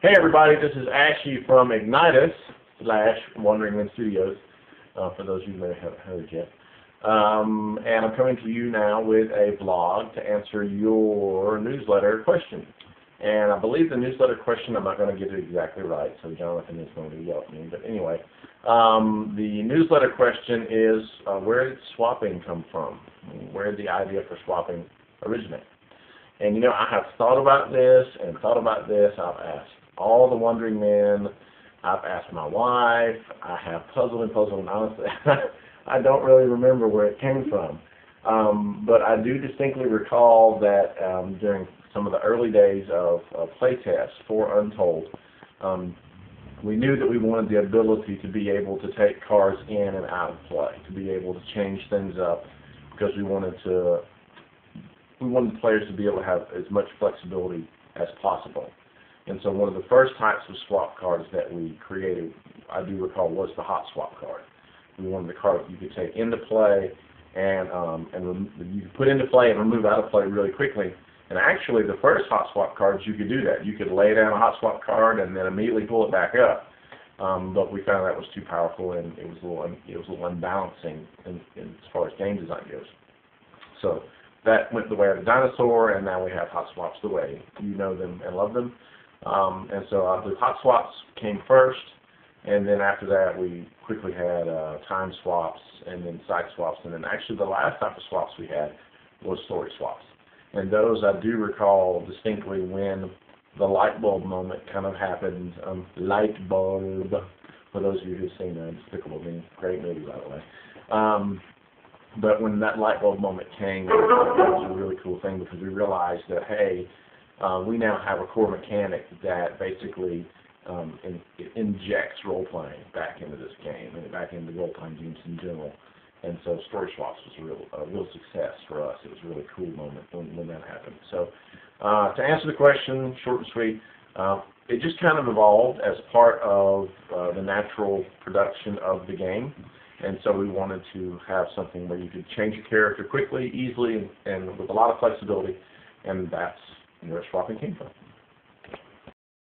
Hey everybody, this is Ashy from Ignitus / Wandering Wind Studios, for those of you who may have heard yet. And I'm coming to you now with a blog to answer your newsletter question. And I believe the newsletter question, I'm not going to get it exactly right, so Jonathan is going to yell at me. But anyway, the newsletter question is, where did swapping come from? Where did the idea for swapping originate? And you know, I have thought about this and thought about this. I've asked all the wandering men. I've asked my wife. I have puzzled and honestly, I don't really remember where it came from. But I do distinctly recall that during some of the early days of playtests for Untold, we knew that we wanted the ability to be able to take cards in and out of play, to be able to change things up, because we wanted players to be able to have as much flexibility as possible. And so one of the first types of swap cards that we created, I do recall, was the hot swap card. We wanted the card that you could take into play and you could put into play and remove out of play really quickly. And actually, the first hot swap cards, you could do that. You could lay down a hot swap card and then immediately pull it back up. But we found that was too powerful, and it was a little unbalancing as far as game design goes. So that went the way of the dinosaur, and now we have hot swaps the way you know them and love them. And so the hot swaps came first, and then after that we quickly had time swaps, and then side swaps, and then actually the last type of swaps we had was story swaps. And those I do recall distinctly when the light bulb moment kind of happened. Light bulb, for those of you who've seen Despicable Me, great movie by the way. But when that light bulb moment came, that was a really cool thing, because we realized that, hey, we now have a core mechanic that basically injects role-playing back into this game and back into role-playing games in general. And so story swaps was a real success for us. It was a really cool moment when that happened. So to answer the question, short and sweet, it just kind of evolved as part of the natural production of the game. And so we wanted to have something where you could change your character quickly, easily, and with a lot of flexibility. And that's where swapping came from.